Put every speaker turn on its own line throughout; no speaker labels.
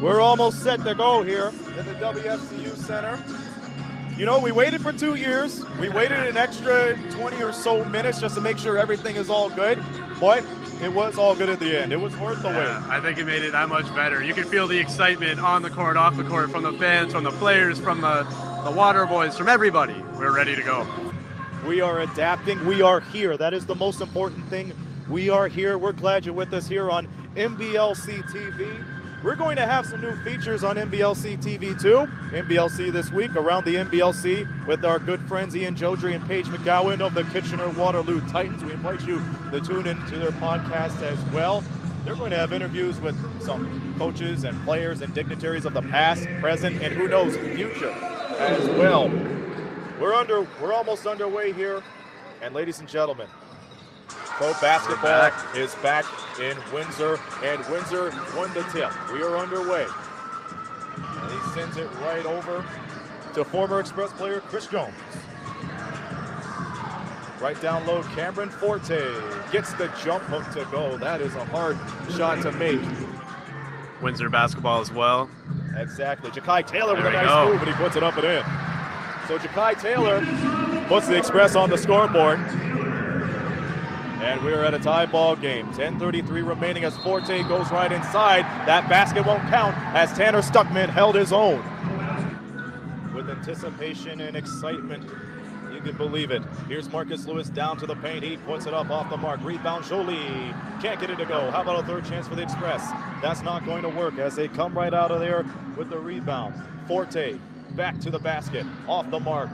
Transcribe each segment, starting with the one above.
We're almost set to go here in the WFCU Center. You know, we waited for 2 years. We waited an extra 20 or so minutes just to make sure everything is all good. But it was all good at the end. It was worth the wait.
I think it made it that much better. You could feel the excitement on the court, off the court, from the fans, from the players, from the water boys, from everybody. We're ready to go.
We are adapting. We are here. That is the most important thing. We are here. We're glad you're with us here on NBLC TV. We're going to have some new features on NBLC TV too. NBLC this week around the NBLC with our good friends Ian Jodry and Paige McGowan of the Kitchener-Waterloo Titans. We invite you to tune into their podcast as well. They're going to have interviews with some coaches and players and dignitaries of the past, present, and who knows, future as well. We're almost underway here, and ladies and gentlemen, pro basketball is back in Windsor, and Windsor won the tip. We are underway. And he sends it right over to former Express player Chris Jones. Right down low, Cameron Forte gets the jump hook to go. That is a hard shot to make.
Windsor basketball as well.
Exactly. Ja'Kai Taylor with a nice move, and he puts it up and in. So Ja'Kai Taylor puts the Express on the scoreboard. And we're at a tie ball game. 10:33 remaining as Forte goes right inside. That basket won't count as Tanner Stuckman held his own. With anticipation and excitement, you can believe it. Here's Marcus Lewis down to the paint. He puts it up off the mark. Rebound, Jolie. Can't get it to go. How about a third chance for the Express? That's not going to work as they come right out of there with the rebound. Forte back to the basket. Off the mark.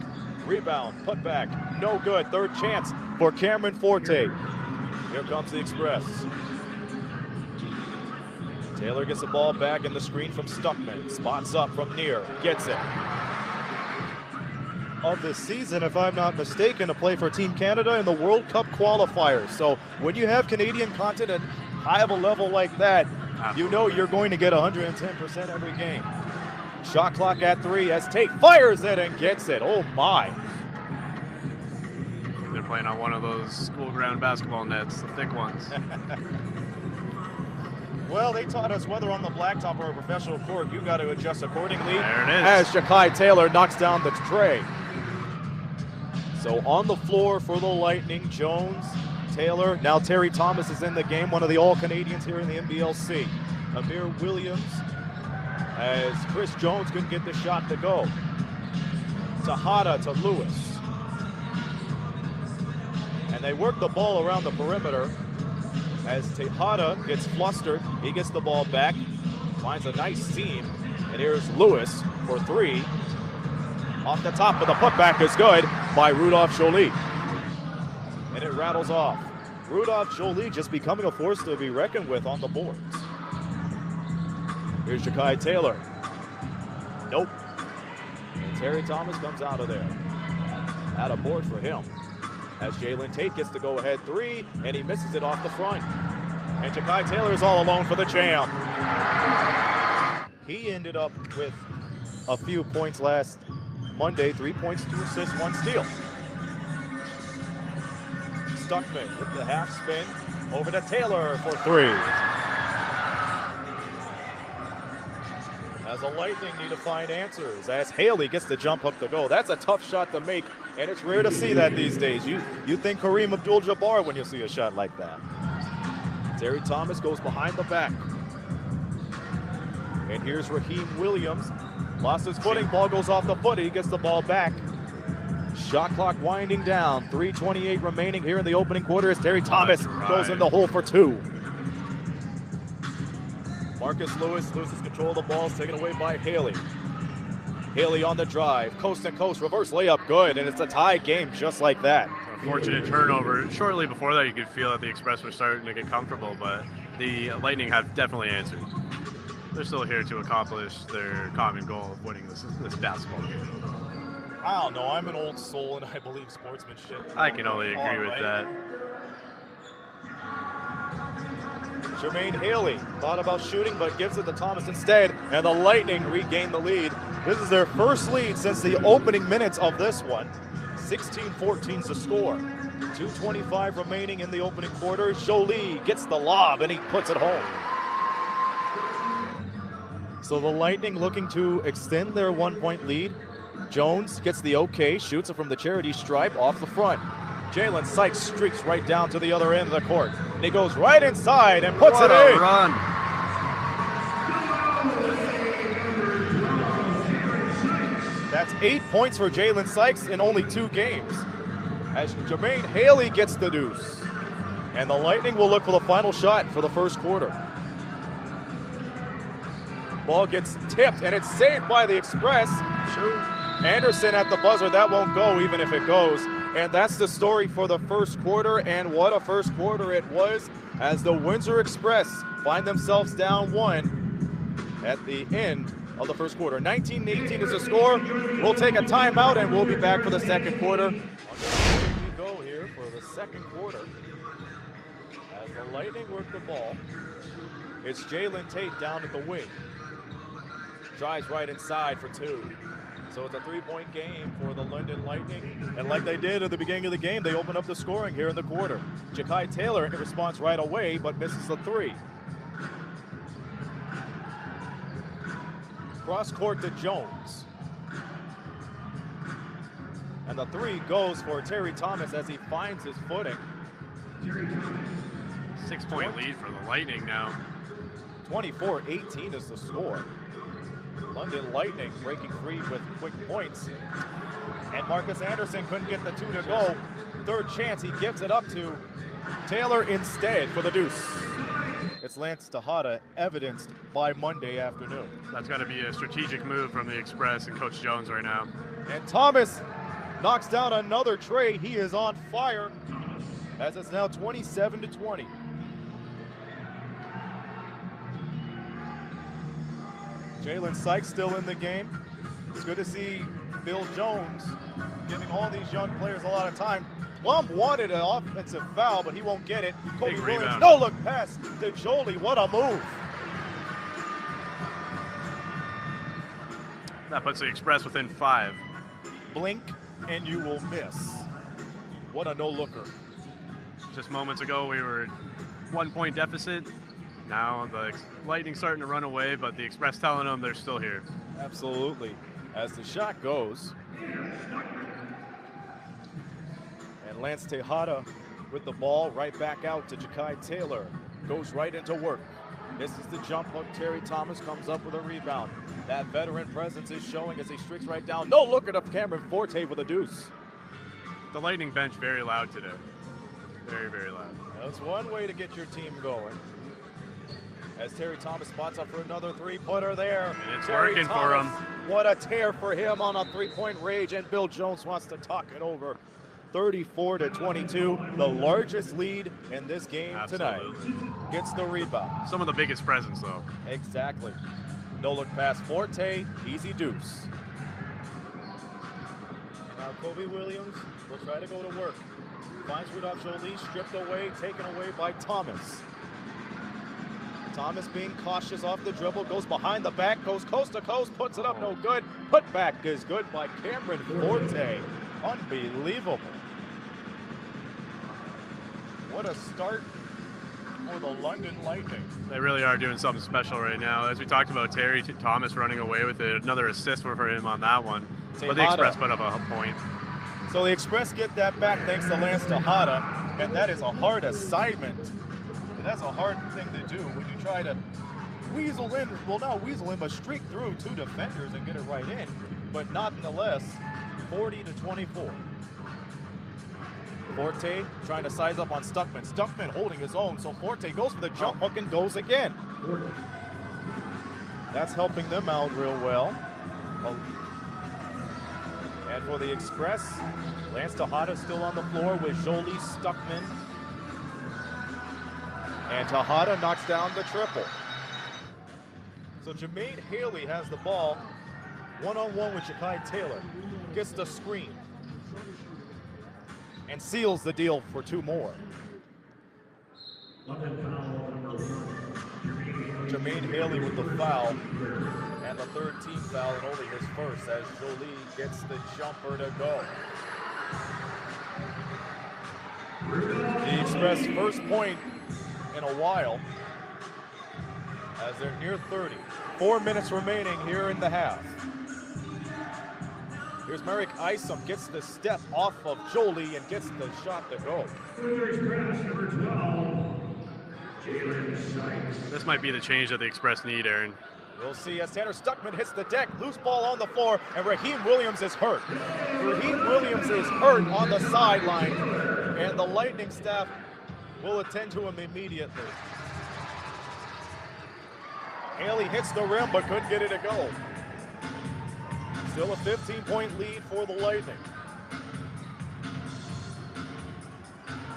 Rebound, put back. No good. Third chance for Cameron Forte. Here comes the Express. Taylor gets the ball back in the screen from Stuckman. Spots up from near. Gets it. Of this season, if I'm not mistaken, to play for Team Canada in the World Cup qualifiers. So when you have Canadian content at high of a level like that, you know you're going to get 110% every game. Shot clock at 3 as Tate fires it and gets it. Oh my.
They're playing on one of those school ground basketball nets, the thick ones.
Well, they taught us whether on the blacktop or a professional court, you got to adjust accordingly.
There it is.
As Ja'Kai Taylor knocks down the tray. So on the floor for the Lightning, Jones, Taylor. Now Terry Thomas is in the game, one of the All-Canadians here in the NBLC. Amir Williams, as Chris Jones couldn't get the shot to go. Tejada to Lewis. And they work the ball around the perimeter as Tejada gets flustered. He gets the ball back, finds a nice seam, and here's Lewis for 3. Off the top, but the putback is good by Rudolph Jolie. And it rattles off. Rudolph Jolie just becoming a force to be reckoned with on the boards. Here's Ja'Kai Taylor. Nope. And Terry Thomas comes out of there. Out of board for him. As Jalen Tate gets the go-ahead 3, and he misses it off the front. And Ja'Kai Taylor is all alone for the jam. He ended up with a few points last Monday, 3 points, 2 assists, 1 steal. Stuckman with the half spin over to Taylor for 3. As the Lightning need to find answers, as Haley gets the jump hook to go. That's a tough shot to make, and it's rare to see that these days. You think Kareem Abdul-Jabbar when you see a shot like that. Terry Thomas goes behind the back. And here's Raheem Williams. Lost his footing, ball goes off the foot, he gets the ball back. Shot clock winding down, 3:28 remaining here in the opening quarter as Terry Thomas goes in the hole for 2. Marcus Lewis loses control of the ball, taken away by Haley. Haley on the drive, coast to coast, reverse layup, good, and it's a tie game just like that.
Fortunate turnover. Shortly before that, you could feel that the Express were starting to get comfortable, but the Lightning have definitely answered. They're still here to accomplish their common goal of winning this basketball game.
I don't know, I'm an old soul and I believe sportsmanship.
I can only agree with that.
Jermaine Haley thought about shooting but gives it to Thomas instead, and the Lightning regain the lead. This is their first lead since the opening minutes of this one. 16-14's the score. 2:25 remaining in the opening quarter. Jolie gets the lob and he puts it home. So the Lightning looking to extend their 1-point lead. Jones gets the okay, shoots it from the charity stripe off the front. Jalen Sykes streaks right down to the other end of the court. And he goes right inside and puts it in.
Run.
That's 8 points for Jalen Sykes in only 2 games. As Jermaine Haley gets the deuce. And the Lightning will look for the final shot for the first quarter. Ball gets tipped and it's saved by the Express. Anderson at the buzzer, that won't go even if it goes. And that's the story for the first quarter, and what a first quarter it was as the Windsor Express find themselves down 1 at the end of the first quarter. 19-18 is the score. We'll take a timeout and we'll be back for the second quarter. We go here for the second quarter. As the Lightning work the ball, it's Jalen Tate down at the wing. Drives right inside for 2. So it's a 3-point game for the London Lightning. And like they did at the beginning of the game, they open up the scoring here in the quarter. Ja'Kai Taylor responds right away, but misses the 3. Cross court to Jones. And the 3 goes for Terry Thomas as he finds his footing.
6-point lead for the Lightning now.
24-18 is the score. London Lightning breaking free with quick points. And Marcus Anderson couldn't get the 2 to go. Third chance, he gives it up to Taylor instead for the deuce. It's Lance Tejada, evidenced by Monday afternoon.
That's got to be a strategic move from the Express and Coach Jones right now.
And Thomas knocks down another tray. He is on fire as it's now 27-20. Jalen Sykes still in the game. It's good to see Bill Jones giving all these young players a lot of time. Plum wanted an offensive foul, but he won't get it. Kobe Williams, no look pass to Jolie. What a move.
That puts the Express within 5.
Blink and you will miss. What a no-looker.
Just moments ago, we were 1-point deficit. Now the Lightning starting to run away, but the Express telling them they're still here.
Absolutely. As the shot goes, and Lance Tejada with the ball right back out to Ja'Kai Taylor. Goes right into work. This is the jump hook. Terry Thomas comes up with a rebound. That veteran presence is showing as he streaks right down. No look at Cameron Forte with a deuce.
The Lightning bench very loud today. Very, very loud.
That's one way to get your team going. As Terry Thomas spots up for another 3-pointer there.
And it's
Terry
working
Thomas,
for him.
What a tear for him on a 3-point rage, and Bill Jones wants to talk it over. 34-22, the largest lead in this game tonight. Gets the rebound.
Some of the biggest presents, though.
Exactly. No look pass Forte, easy deuce. Now Kobe Williams will try to go to work. Finds Rudolph Jolie, stripped away, taken away by Thomas. Thomas being cautious off the dribble, goes behind the back, goes coast to coast, puts it up, no good. Put back is good by Cameron Forte. Unbelievable. What a start for the London Lightning.
They really are doing something special right now. As we talked about, Terry Thomas running away with it. Another assist for him on that one. But the Express put up a point.
So the Express get that back thanks to Lance Tejada, and that is a hard assignment. And that's a hard thing to do when you try to weasel in, well not weasel in, but streak through 2 defenders and get it right in. But nonetheless, 40-24. Forte trying to size up on Stuckman. Stuckman holding his own, so Forte goes for the jump hook and goes again. That's helping them out real well. And for the Express, Lance Tejada still on the floor with Jolie, Stuckman. And Tejada knocks down the triple. So Jermaine Haley has the ball, one-on-one with Ja'Kai Taylor. Gets the screen. And seals the deal for 2 more. Jermaine Haley with the foul, and the 3rd team foul, and only his first, as Jolie gets the jumper to go. The Express first point in a while, as they're near 30. 4 minutes remaining here in the half. Here's Merrick Isom, gets the step off of Jolie and gets the shot to go.
This might be the change that the Express need, Aaron.
We'll see as Tanner Stuckman hits the deck. Loose ball on the floor, and Raheem Williams is hurt. Raheem Williams is hurt on the sideline, and the Lightning staff will attend to him immediately. Haley hits the rim, but couldn't get it to go. Still a 15-point lead for the Lightning.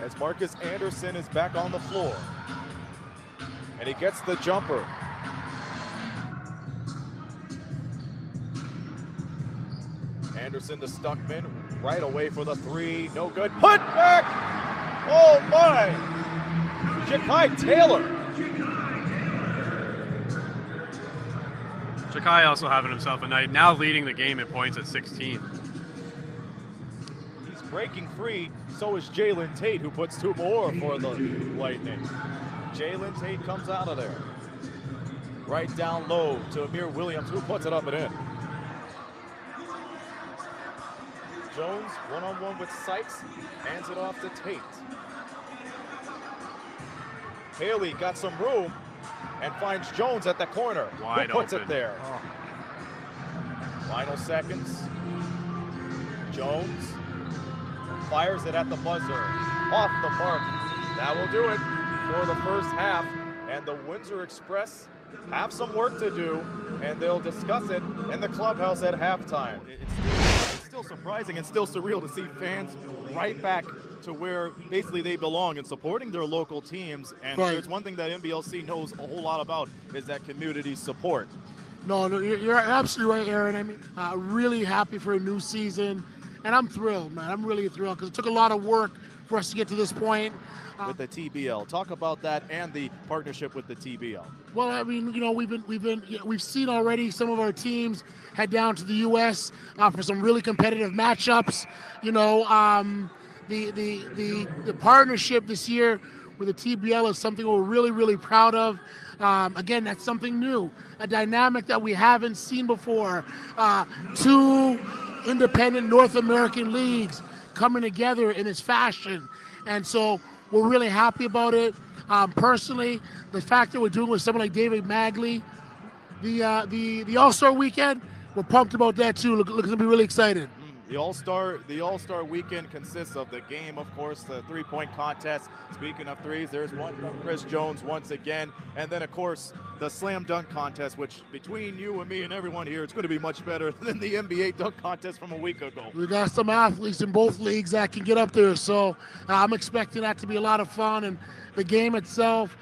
As Marcus Anderson is back on the floor. And he gets the jumper. Anderson to Stuckman, right away for the three, no good. Put back! Oh my! Ja'Kai Taylor.
Ja'Kai also having himself a night, now leading the game in points at 16.
He's breaking free, so is Jalen Tate, who puts 2 more for the Lightning. Jalen Tate comes out of there. Right down low to Amir Williams, who puts it up and in. Jones, one-on-one with Sykes, hands it off to Tate. Haley got some room and finds Jones at the corner.
Wide
who puts
open.
It there.
Oh.
Final seconds. Jones fires it at the buzzer. Off the mark. That will do it for the first half. And the Windsor Express have some work to do, and they'll discuss it in the clubhouse at halftime. It's still surprising and still surreal to see fans right back to where basically they belong and supporting their local teams. And there's one thing that NBLC knows a whole lot about is that community support.
No, you're absolutely right, Aaron. I mean, really happy for a new season, and I'm thrilled, man. I'm really thrilled because it took a lot of work for us to get to this point.
With the TBL, talk about that and the partnership with the TBL.
Well, I mean, you know, we've seen already some of our teams head down to the U.S. For some really competitive matchups. You know, the partnership this year with the TBL is something we're really, really proud of. Again, that's something new, a dynamic that we haven't seen before. 2 independent North American leagues coming together in this fashion, and so we're really happy about it. Personally, the fact that we're doing with someone like David Magley, the All-Star weekend, we're pumped about that too. Looking to be really excited.
The All-Star weekend consists of the game, of course, the 3-point contest. Speaking of threes, there's one from Chris Jones once again. And then, of course, the slam dunk contest, which between you and me and everyone here, it's going to be much better than the NBA dunk contest from a week ago.
We got some athletes in both leagues that can get up there. So I'm expecting that to be a lot of fun. And the game itself,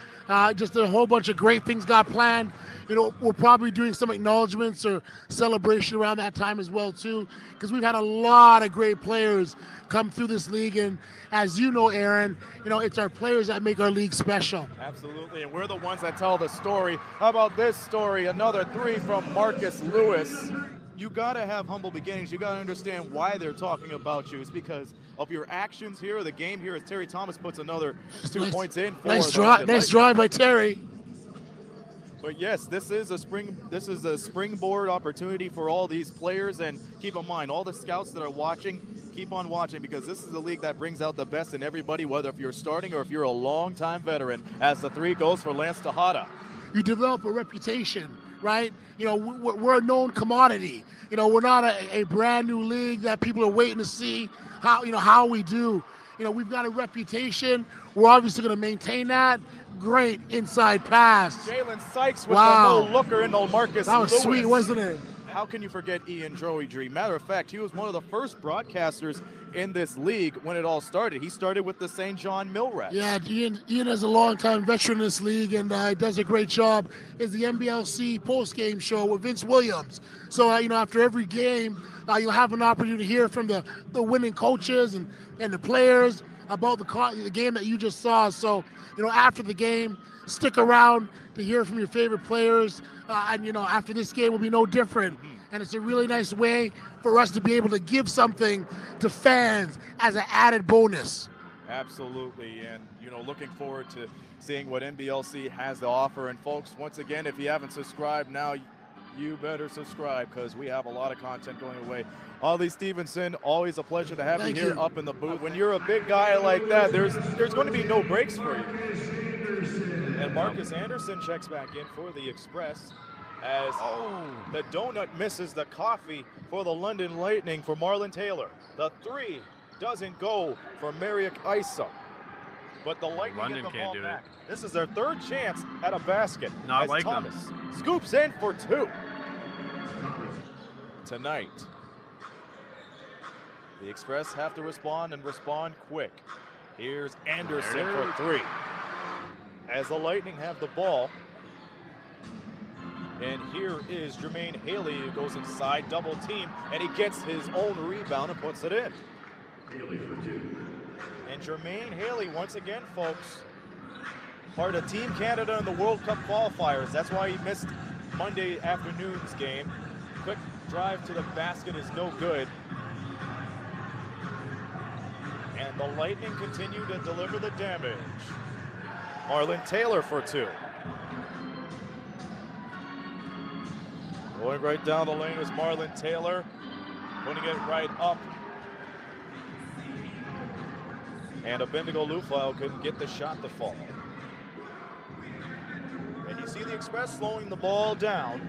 just a whole bunch of great things got planned. You know, we're probably doing some acknowledgments or celebration around that time as well, too, because we've had a lot of great players come through this league. And as you know, Aaron, you know, it's our players that make our league special.
Absolutely, and we're the ones that tell the story. How about this story? Another 3 from Marcus Lewis. You got to have humble beginnings. You got to understand why they're talking about you. It's because of your actions here, the game here, as Terry Thomas puts another 2 points in.
Nice drive by Terry.
But yes, this is a springboard opportunity for all these players, and keep in mind, all the scouts that are watching, keep on watching, because this is the league that brings out the best in everybody, whether if you're starting or if you're a long-time veteran, as the 3 goes for Lance Tejada.
You develop a reputation, right? You know, we're a known commodity. You know, we're not a brand new league that people are waiting to see how we do. You know, we've got a reputation. We're obviously going to maintain that. Great inside pass.
Jalen Sykes with the no-looker into Marcus
That was
Lewis.
Sweet, wasn't it?
How can you forget Ian Droidry? Matter of fact, he was one of the first broadcasters in this league when it all started. He started with the St. John Millrats.
Yeah, Ian is a long-time veteran in this league and does a great job. Is the NBLC post-game show with Vince Williams. So, you know, after every game, you'll have an opportunity to hear from the winning coaches and the players about the game that you just saw. So, you know, after the game, stick around to hear from your favorite players. And, you know, after this game will be no different. And it's a really nice way for us to be able to give something to fans as an added bonus.
Absolutely, and looking forward to seeing what NBLC has to offer. And folks, once again, if you haven't subscribed now, you better subscribe, because we have a lot of content going away. Ollie Stevenson, always a pleasure to have you here up in the booth. When you're a big guy like that, there's going to be no breaks for you. And Marcus Anderson checks back in for the Express as the donut misses the coffee for the London Lightning for Marlon Taylor. The three doesn't go for Marek Isa, but the Lightning get the ball back. This is their third chance at a basket.
Not
as
like
Thomas
them.
Scoops in for two. Tonight, the Express have to respond and respond quick. Here's Anderson for three. As the Lightning have the ball, and here is Jermaine Haley, who goes inside, double team, and he gets his own rebound and puts it in. And Jermaine Haley, once again, folks, part of Team Canada in the World Cup qualifiers. That's why he missed Monday afternoon's game. Quick drive to the basket is no good. And the Lightning continue to deliver the damage. Marlon Taylor for two. Going right down the lane is Marlon Taylor, putting it right up. And Abendigo Lufile couldn't get the shot to fall. And you see the Express slowing the ball down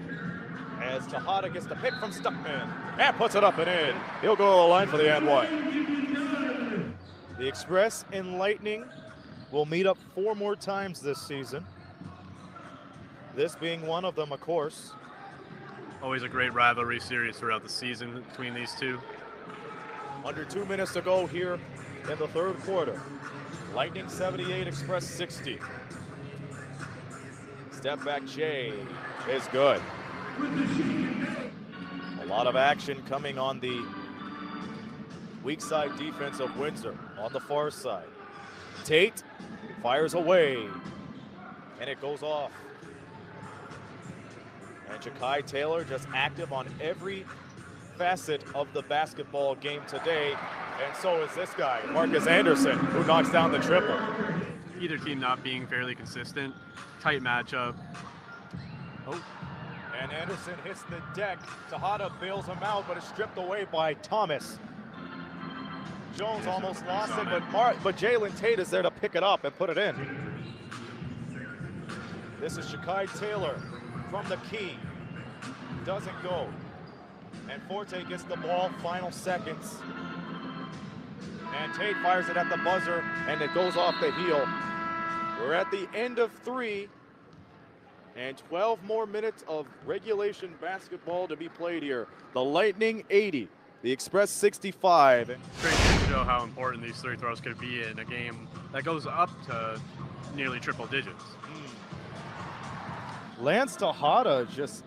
as Tejada gets the pick from Stuckman and puts it up and in. He'll go to the line for the and one. The Express and Lightning will meet up 4 more times this season. This being one of them, of course.
Always a great rivalry series throughout the season between these two.
Under 2 minutes to go here in the third quarter. Lightning 78, Express 60. Step back Jay is good. A lot of action coming on the weak side defense of Windsor on the far side. Tate fires away, and it goes off. And Jakai Taylor just active on every facet of the basketball game today, and so is this guy, Marcus Anderson, who knocks down the triple.
Either team not being fairly consistent, tight matchup. Oh.
And Anderson hits the deck. Tejada bails him out, but is stripped away by Thomas. Jones almost lost it, but Jalen Tate is there to pick it up and put it in. This is Jakai Taylor from the key. Doesn't go. And Forte gets the ball, final seconds. And Tate fires it at the buzzer, and it goes off the heel. We're at the end of 3, and 12 more minutes of regulation basketball to be played here. The Lightning 80, the Express 65.
Great to show how important these three throws could be in a game that goes up to nearly triple digits.
Lance Tejada just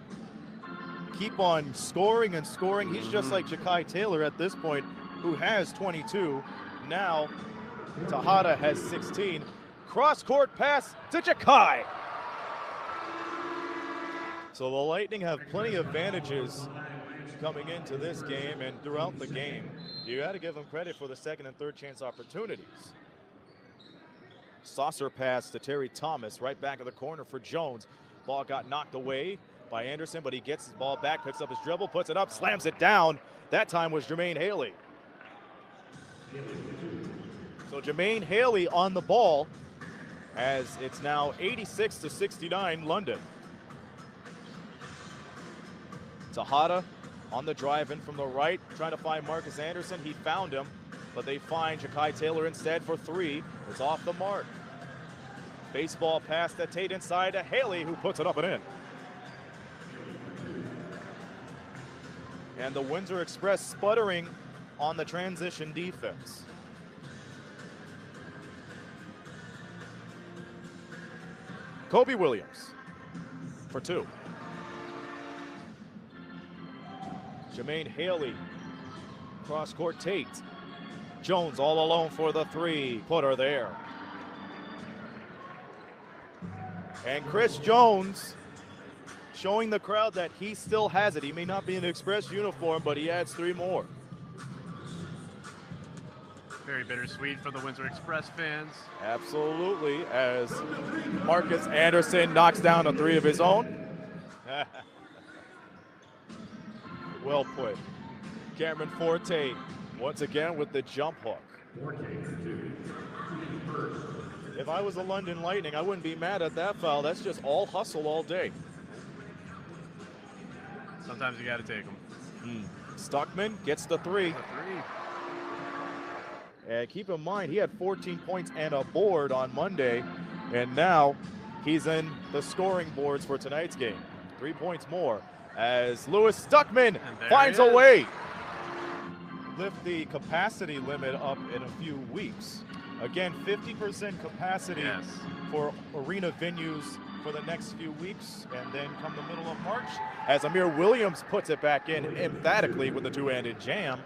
keep on scoring and scoring. He's just like Jakai Taylor at this point, who has 22. Now Tejada has 16. Cross-court pass to Jakai. So the Lightning have plenty of advantages coming into this game and throughout the game. You got to give them credit for the second and third chance opportunities. Saucer pass to Terry Thomas, right back of the corner for Jones. Ball got knocked away by Anderson, but he gets his ball back, picks up his dribble, puts it up, slams it down. That time was Jermaine Haley. So Jermaine Haley on the ball as it's now 86-69 London. Tejada on the drive in from the right, trying to find Marcus Anderson. He found him, but they find Jakai Taylor instead for 3. It's off the mark. Baseball pass to Tate inside to Haley, who puts it up and in. And the Windsor Express sputtering on the transition defense. Kobe Williams for 2. Jermaine Haley, cross-court Tate. Jones all alone for the 3. Put her there. And Chris Jones showing the crowd that he still has it. He may not be in the Express uniform, but he adds 3 more.
Very bittersweet for the Windsor Express fans.
Absolutely, as Marcus Anderson knocks down a 3 of his own. Well put. Cameron Forte once again with the jump hook. If I was the London Lightning, I wouldn't be mad at that foul. That's just all hustle all day.
Sometimes you got to take them.
Stuckman gets the 3.
That's a 3.
And keep in mind, he had 14 points and a board on Monday, and now he's in the scoring boards for tonight's game. 3 points more as Lewis Stuckman finds a way. Lift the capacity limit up in a few weeks. Again, 50% capacity for arena venues for the next few weeks, and then come the middle of March, as Amir Williams puts it back in emphatically with the two-handed jam.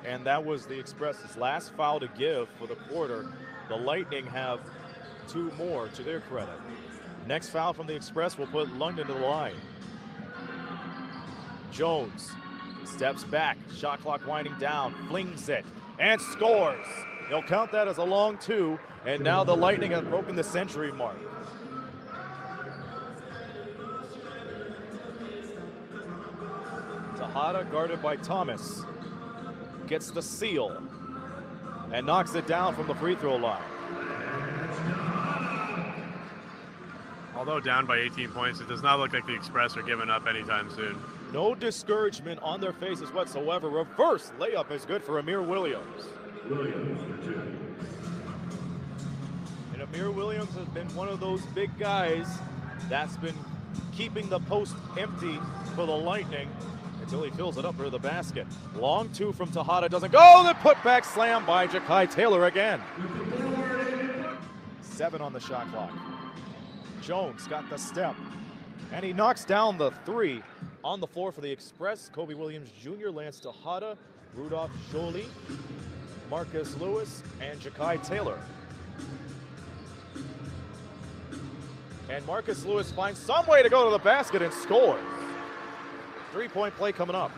And that was the Express's last foul to give for the quarter. The Lightning have 2 more to their credit. Next foul from the Express will put London to the line. Jones steps back, shot clock winding down, flings it, and scores. He'll count that as a long 2, and now the Lightning have broken the century mark. Tejada, guarded by Thomas, gets the seal and knocks it down from the free throw line.
Although down by 18 points, it does not look like the Express are giving up anytime soon.
No discouragement on their faces whatsoever. Reverse layup is good for Amir Williams. And Amir Williams has been one of those big guys that's been keeping the post empty for the Lightning until he fills it up for the basket. Long 2 from Tejada, doesn't go. The putback slam by Ja'Kai Taylor again. 7 on the shot clock. Jones got the step, and he knocks down the 3 on the floor for the Express. Kobe Williams Jr., Lance Tejada, Rudolph Jolie, Marcus Lewis, and Ja'Kai Taylor. And Marcus Lewis finds some way to go to the basket and score. 3-point play coming up.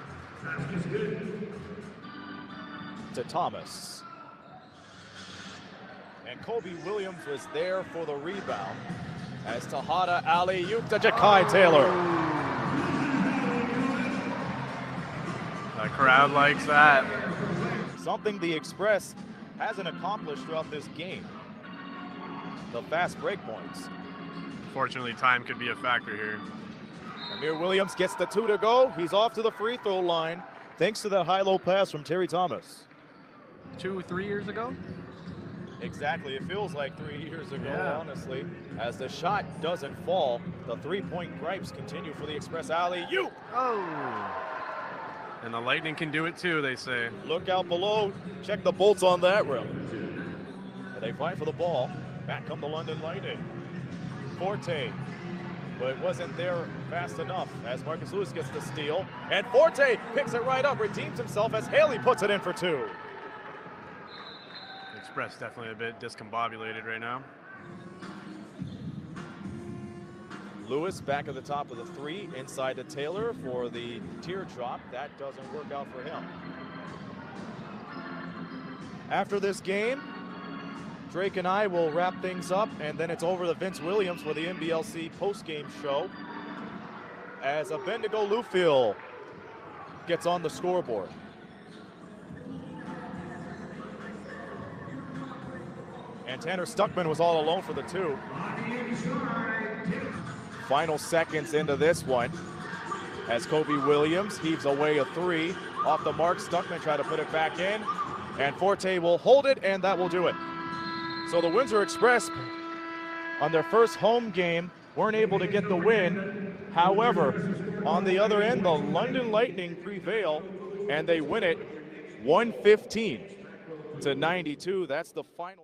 To Thomas. And Kobe Williams was there for the rebound as Tejada alley-oop to Ja'Kai Taylor.
The crowd likes that.
Something the Express hasn't accomplished throughout this game. The fast break points.
Fortunately, time could be a factor here.
Amir Williams gets the 2 to go. He's off to the free throw line thanks to that high-low pass from Terry Thomas.
2-3 years ago?
Exactly. It feels like 3 years ago, honestly. As the shot doesn't fall, the 3-point gripes continue for the Express alley-oop.
Oh. And the Lightning can do it too, they say.
Look out below. Check the bolts on that rim. And they fight for the ball. Back come the London Lightning. Forte. But it wasn't there fast enough as Marcus Lewis gets the steal. And Forte picks it right up, redeems himself as Haley puts it in for 2.
Express definitely a bit discombobulated right now.
Lewis back at the top of the 3, inside to Taylor for the teardrop. That doesn't work out for him. After this game, Drake and I will wrap things up, and then it's over to Vince Williams for the NBLC postgame show as Bendigo Lufiel gets on the scoreboard. And Tanner Stuckman was all alone for the 2. Final seconds into this one as Kobe Williams heaves away a 3. Off the mark, Stuckman tried to put it back in, and Forte will hold it, and that will do it. So the Windsor Express, on their first home game, weren't able to get the win. However, on the other end, the London Lightning prevail, and they win it 115-92. That's the final.